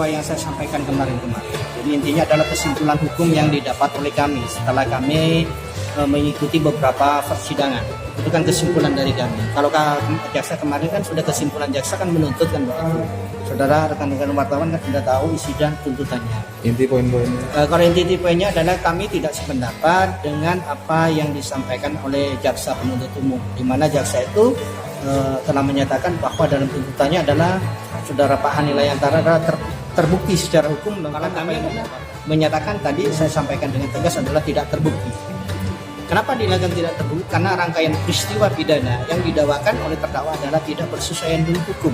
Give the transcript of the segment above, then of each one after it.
peristiwa yang saya sampaikan kemarin. Jadi intinya adalah kesimpulan hukum yang didapat oleh kami setelah kami mengikuti beberapa persidangan. Itu kan kesimpulan dari kami. Kalau jaksa kemarin kan sudah kesimpulan jaksa kan menuntut kan begitu. Saudara rekan-rekan wartawan kan sudah tahu isi dan tuntutannya. Inti poin-poinnya. Kalau inti poinnya adalah kami tidak sependapat dengan apa yang disampaikan oleh jaksa penuntut umum, di mana jaksa itu telah menyatakan bahwa dalam tuntutannya adalah saudara Pak Hani Layantara adalah terbukti secara hukum. Kalau kami menyatakan tadi saya sampaikan dengan tegas adalah tidak terbukti. Kenapa dilakukan tidak terbukti? Karena rangkaian peristiwa pidana yang didakwakan oleh terdakwa adalah tidak bersesuaian dengan hukum.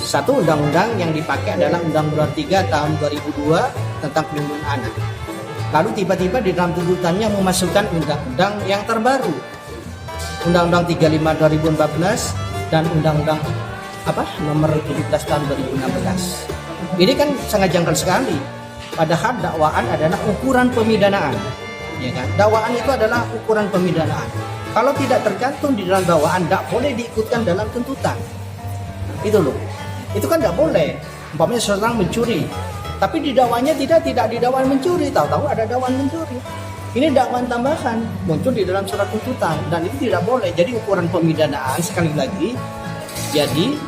Satu, undang-undang yang dipakai adalah Undang-Undang 3 tahun 2002 tentang perlindungan anak. Lalu tiba-tiba di dalam tuntutannya memasukkan undang-undang yang terbaru, Undang-Undang 35 2014 dan Undang-Undang nomor 17 tahun 2016. Ini kan sangat janggal sekali. Padahal dakwaan adalah ukuran pemidanaan. Ya kan? Dakwaan itu adalah ukuran pemidanaan. Kalau tidak tercantum di dalam dakwaan, tidak boleh diikutkan dalam tuntutan. Itu loh. Itu kan tidak boleh. Umpamanya seseorang mencuri, tapi di dakwanya tidak didakwakan mencuri, tahu-tahu ada dakwaan mencuri. Ini dakwaan tambahan muncul di dalam surat tuntutan dan itu tidak boleh. Jadi ukuran pemidanaan sekali lagi, jadi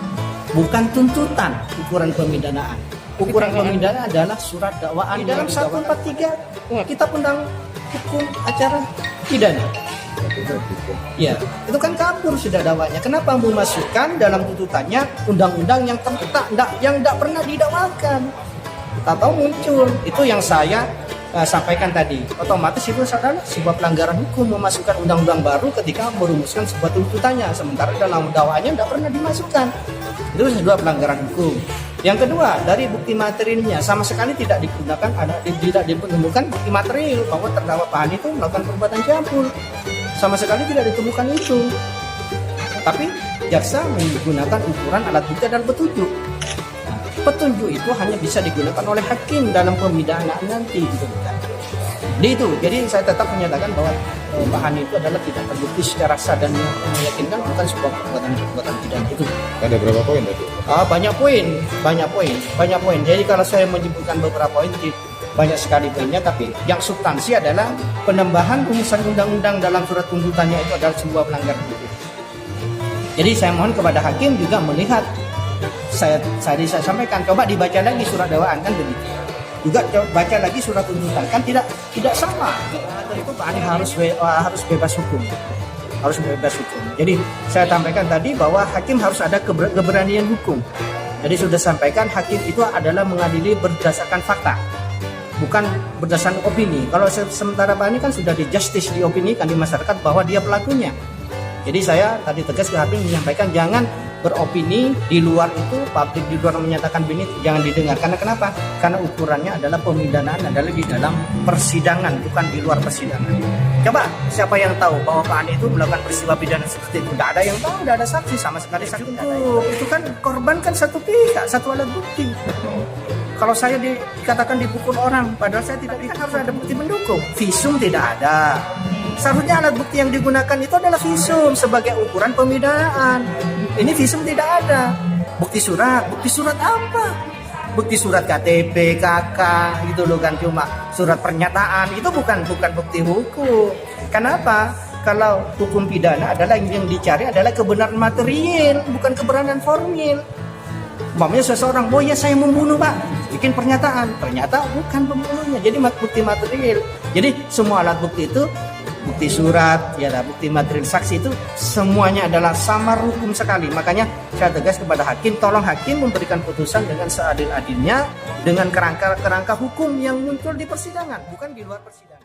bukan tuntutan ukuran pemidanaan. Ukuran pemidanaan adalah surat dakwaan. Di dalam 143 Kitab Undang Hukum Acara Pidana. Ya, itu kan kabur sudah dakwanya. Kenapa memasukkan dalam tuntutannya undang-undang yang tidak pernah didakwakan? Tahu muncul. Itu yang saya sampaikan tadi. Otomatis itu adalah sebuah pelanggaran hukum memasukkan undang-undang baru ketika merumuskan sebuah tuntutannya, sementara dalam dakwaannya tidak pernah dimasukkan. Itu sebuah pelanggaran hukum. Yang kedua, dari bukti materialnya sama sekali tidak digunakan, tidak ditemukan bukti material bahwa terdakwa Pak Hani itu melakukan perbuatan cabul. Sama sekali tidak ditemukan itu. Tapi jaksa menggunakan ukuran alat bukti dan petunjuk. Nah, petunjuk itu hanya bisa digunakan oleh hakim dalam pemidanaan nanti, gitu kan. Jadi saya tetap menyatakan bahwa Pak Hani itu adalah tidak terbukti secara sah dan meyakinkan bukan sebuah perbuatan pidana itu. Ada berapa poin tadi? Banyak poin. Jadi kalau saya menyebutkan beberapa poin, banyak sekali poinnya, tapi yang substansi adalah penambahan rumusan undang-undang dalam surat tuntutannya itu adalah sebuah pelanggaran hukum. Jadi saya mohon kepada hakim juga melihat, saya sampaikan, coba dibaca lagi surat dakwaan kan begitu. Juga baca lagi surat tuntutan kan tidak sama. Itu Pak Hani harus bebas hukum. Harus bebas hukum. Jadi saya sampaikan tadi bahwa hakim harus ada keberanian hukum. Jadi sudah sampaikan hakim itu adalah mengadili berdasarkan fakta, bukan berdasarkan opini. Kalau sementara Pak Hani kan sudah di justice, diopinikan di masyarakat bahwa dia pelakunya. Jadi saya tadi tegas ke hakim menyampaikan jangan beropini di luar itu, publik di luar menyatakan begini, jangan didengar. Karena kenapa? Karena ukurannya adalah pemidanaan adalah di dalam persidangan, bukan di luar persidangan. Coba siapa yang tahu bahwa Pak Hani itu melakukan peristiwa pidana seperti itu? Tidak ada yang tahu, tidak ada saksi sama sekali. Saksi itu kan korban kan satu pihak, satu alat bukti. Kalau saya dikatakan dipukul orang, padahal saya tidak, kan harus ada bukti mendukung. Visum tidak ada. Seharusnya alat bukti yang digunakan itu adalah visum sebagai ukuran pemidanaan. Ini visum tidak ada. Bukti surat apa? Bukti surat KTP, KK gitu loh kan, cuma surat pernyataan itu bukan bukti hukum. Kenapa? Kalau hukum pidana adalah yang dicari adalah kebenaran material, bukan kebenaran formil. Umpamanya seseorang, oh ya saya membunuh Pak, bikin pernyataan, ternyata bukan pembunuhnya, jadi bukti material. Jadi semua alat bukti itu, bukti surat, ya bukti material, saksi itu semuanya adalah samar hukum sekali. Makanya saya tegas kepada hakim, tolong hakim memberikan putusan dengan seadil-adilnya, dengan kerangka hukum yang muncul di persidangan, bukan di luar persidangan.